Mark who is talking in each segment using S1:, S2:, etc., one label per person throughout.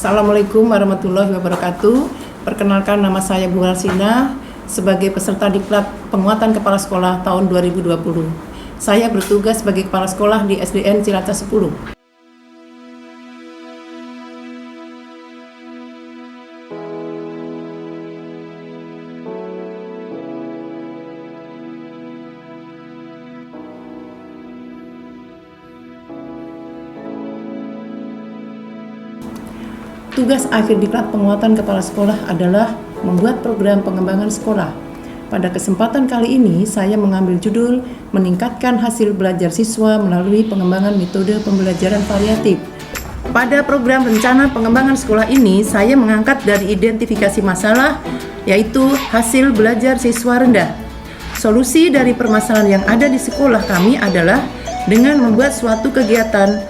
S1: Assalamualaikum warahmatullahi wabarakatuh. Perkenalkan, nama saya Bu Harsina sebagai peserta Diklat Penguatan Kepala Sekolah tahun 2020. Saya bertugas sebagai kepala sekolah di SDN Ciracas 10. Tugas akhir Diklat Penguatan Kepala Sekolah adalah membuat program pengembangan sekolah. Pada kesempatan kali ini, saya mengambil judul Meningkatkan Hasil Belajar Siswa Melalui Pengembangan Metode Pembelajaran Variatif. Pada program rencana pengembangan sekolah ini, saya mengangkat dari identifikasi masalah, yaitu hasil belajar siswa rendah. Solusi dari permasalahan yang ada di sekolah kami adalah dengan membuat suatu kegiatan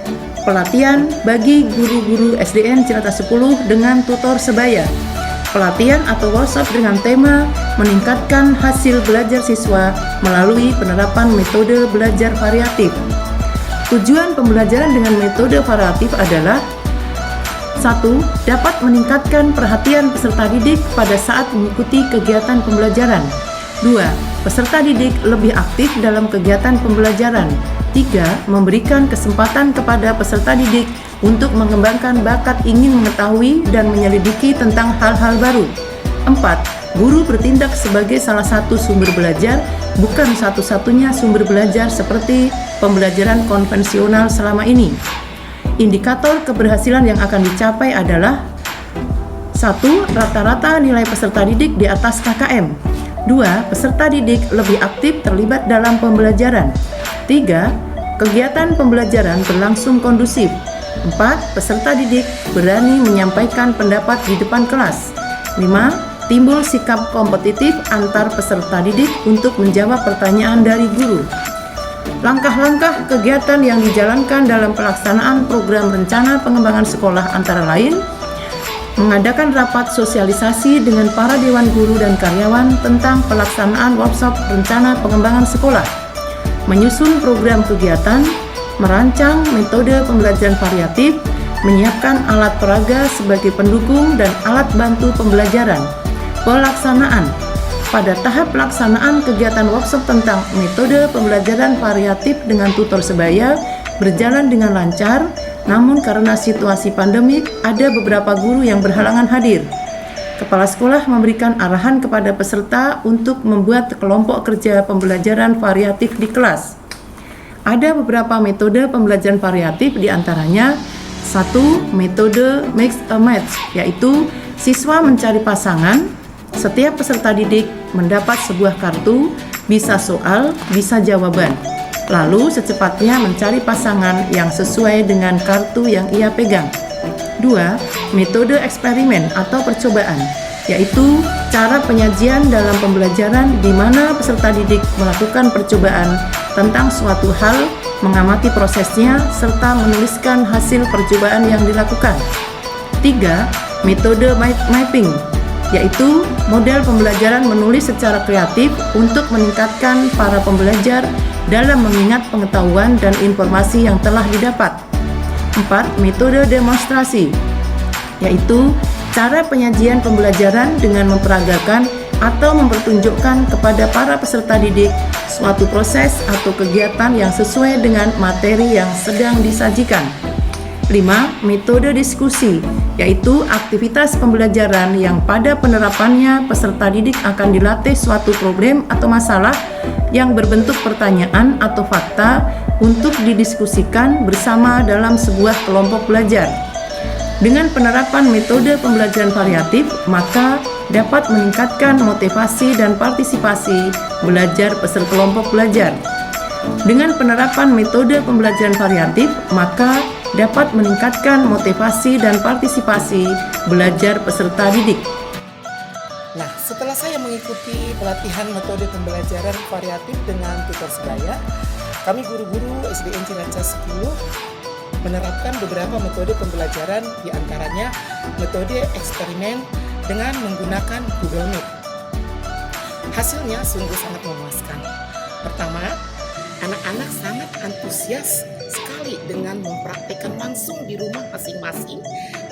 S1: pelatihan bagi guru-guru SDN Ciracas 10 dengan tutor sebaya. Pelatihan atau workshop dengan tema meningkatkan hasil belajar siswa melalui penerapan metode belajar variatif. Tujuan pembelajaran dengan metode variatif adalah 1. Dapat meningkatkan perhatian peserta didik pada saat mengikuti kegiatan pembelajaran. 2. Peserta didik lebih aktif dalam kegiatan pembelajaran. 3. Memberikan kesempatan kepada peserta didik untuk mengembangkan bakat ingin mengetahui dan menyelidiki tentang hal-hal baru. 4. Guru bertindak sebagai salah satu sumber belajar, bukan satu-satunya sumber belajar seperti pembelajaran konvensional selama ini. Indikator keberhasilan yang akan dicapai adalah 1. Rata-rata nilai peserta didik di atas KKM. 2. Peserta didik lebih aktif terlibat dalam pembelajaran. 3. Kegiatan pembelajaran berlangsung kondusif. 4. Peserta didik berani menyampaikan pendapat di depan kelas. 5. Timbul sikap kompetitif antar peserta didik untuk menjawab pertanyaan dari guru. Langkah-langkah kegiatan yang dijalankan dalam pelaksanaan program rencana pengembangan sekolah antara lain mengadakan rapat sosialisasi dengan para dewan guru dan karyawan tentang pelaksanaan workshop rencana pengembangan sekolah, menyusun program kegiatan, merancang metode pembelajaran variatif, menyiapkan alat peraga sebagai pendukung dan alat bantu pembelajaran. Pelaksanaan. Pada tahap pelaksanaan kegiatan workshop tentang metode pembelajaran variatif dengan tutor sebaya berjalan dengan lancar, namun karena situasi pandemik, ada beberapa guru yang berhalangan hadir. Kepala sekolah memberikan arahan kepada peserta untuk membuat kelompok kerja pembelajaran variatif di kelas. Ada beberapa metode pembelajaran variatif, diantaranya 1. Metode mix a match, yaitu siswa mencari pasangan. Setiap peserta didik mendapat sebuah kartu, bisa soal, bisa jawaban. Lalu secepatnya mencari pasangan yang sesuai dengan kartu yang ia pegang. 2. Metode eksperimen atau percobaan, yaitu cara penyajian dalam pembelajaran di mana peserta didik melakukan percobaan tentang suatu hal, mengamati prosesnya, serta menuliskan hasil percobaan yang dilakukan. 3. Metode mapping, yaitu model pembelajaran menulis secara kreatif untuk meningkatkan para pembelajar dalam mengingat pengetahuan dan informasi yang telah didapat. 4. Metode demonstrasi, yaitu cara penyajian pembelajaran dengan memperagakan atau mempertunjukkan kepada para peserta didik suatu proses atau kegiatan yang sesuai dengan materi yang sedang disajikan. 5. Metode diskusi, yaitu aktivitas pembelajaran yang pada penerapannya peserta didik akan dilatih suatu problem atau masalah yang berbentuk pertanyaan atau fakta untuk didiskusikan bersama dalam sebuah kelompok belajar. Dengan penerapan metode pembelajaran variatif, maka dapat meningkatkan motivasi dan partisipasi belajar peserta kelompok belajar. Dengan penerapan metode pembelajaran variatif, maka dapat meningkatkan motivasi dan partisipasi belajar peserta didik.
S2: Nah, setelah saya mengikuti pelatihan metode pembelajaran variatif dengan tutor sebaya, kami guru-guru SDN Ciracas 10 menerapkan beberapa metode pembelajaran, diantaranya metode eksperimen dengan menggunakan Google Meet. Hasilnya sungguh sangat memuaskan. Pertama, anak-anak sangat antusias sekali dengan mempraktikkan langsung di rumah masing-masing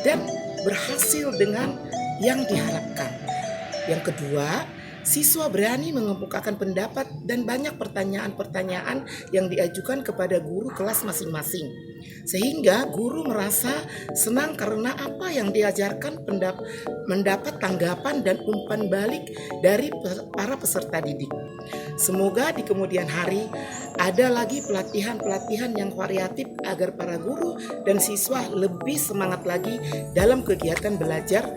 S2: dan berhasil dengan yang diharapkan. Yang kedua, siswa berani mengemukakan pendapat dan banyak pertanyaan-pertanyaan yang diajukan kepada guru kelas masing-masing. Sehingga guru merasa senang karena apa yang diajarkan mendapat tanggapan dan umpan balik dari para peserta didik. Semoga di kemudian hari ada lagi pelatihan-pelatihan yang variatif agar para guru dan siswa lebih semangat lagi dalam kegiatan belajar.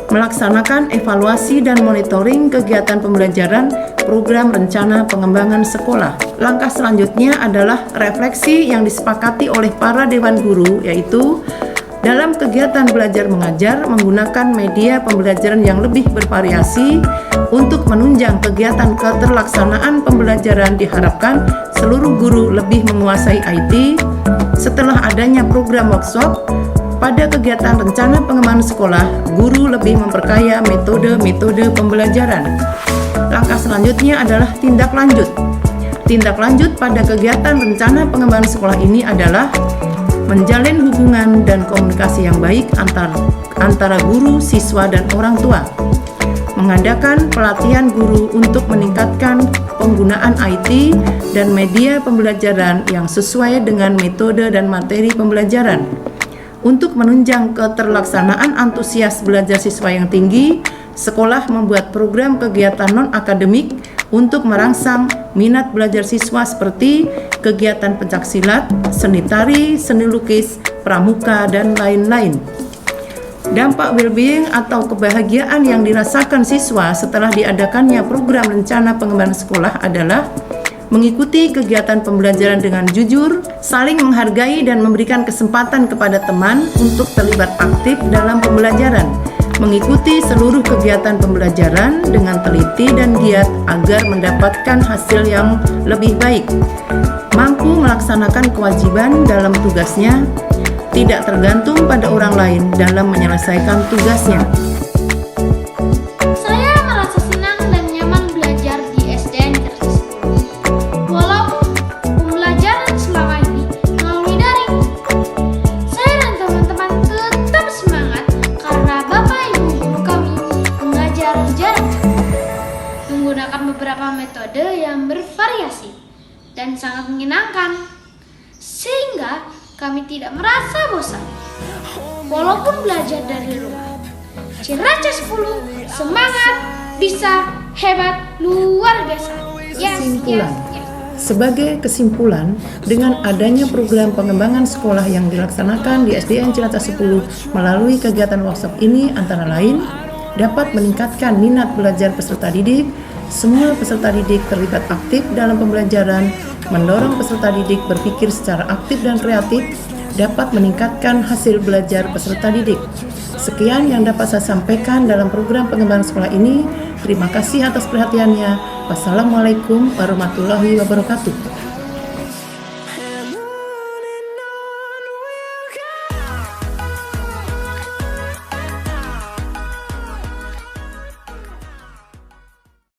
S1: Melaksanakan evaluasi dan monitoring kegiatan pembelajaran program rencana pengembangan sekolah. Langkah selanjutnya adalah refleksi yang disepakati oleh para dewan guru, yaitu dalam kegiatan belajar mengajar menggunakan media pembelajaran yang lebih bervariasi untuk menunjang kegiatan keterlaksanaan pembelajaran. Diharapkan seluruh guru lebih menguasai IT. Setelah adanya program workshop pada kegiatan rencana pengembangan sekolah, guru lebih memperkaya metode-metode pembelajaran. Langkah selanjutnya adalah tindak lanjut. Tindak lanjut pada kegiatan rencana pengembangan sekolah ini adalah menjalin hubungan dan komunikasi yang baik antara guru, siswa, dan orang tua. Mengadakan pelatihan guru untuk meningkatkan penggunaan IT dan media pembelajaran yang sesuai dengan metode dan materi pembelajaran. Untuk menunjang keterlaksanaan antusias belajar siswa yang tinggi, sekolah membuat program kegiatan non-akademik untuk merangsang minat belajar siswa seperti kegiatan pencaksilat, seni tari, seni lukis, pramuka, dan lain-lain. Dampak well-being atau kebahagiaan yang dirasakan siswa setelah diadakannya program rencana pengembangan sekolah adalah mengikuti kegiatan pembelajaran dengan jujur, saling menghargai dan memberikan kesempatan kepada teman untuk terlibat aktif dalam pembelajaran, mengikuti seluruh kegiatan pembelajaran dengan teliti dan giat agar mendapatkan hasil yang lebih baik, mampu melaksanakan kewajiban dalam tugasnya, tidak tergantung pada orang lain dalam menyelesaikan tugasnya.
S3: Menggunakan beberapa metode yang bervariasi dan sangat menyenangkan, sehingga kami tidak merasa bosan walaupun belajar dari rumah. Ciracas 10, semangat, bisa, hebat, luar biasa.
S1: Kesimpulan. Sebagai kesimpulan, dengan adanya program pengembangan sekolah yang dilaksanakan di SDN Ciracas 10 melalui kegiatan workshop ini antara lain dapat meningkatkan minat belajar peserta didik. Semua peserta didik terlibat aktif dalam pembelajaran, mendorong peserta didik berpikir secara aktif dan kreatif, dapat meningkatkan hasil belajar peserta didik. Sekian yang dapat saya sampaikan dalam program pengembangan sekolah ini. Terima kasih atas perhatiannya. Wassalamualaikum warahmatullahi wabarakatuh.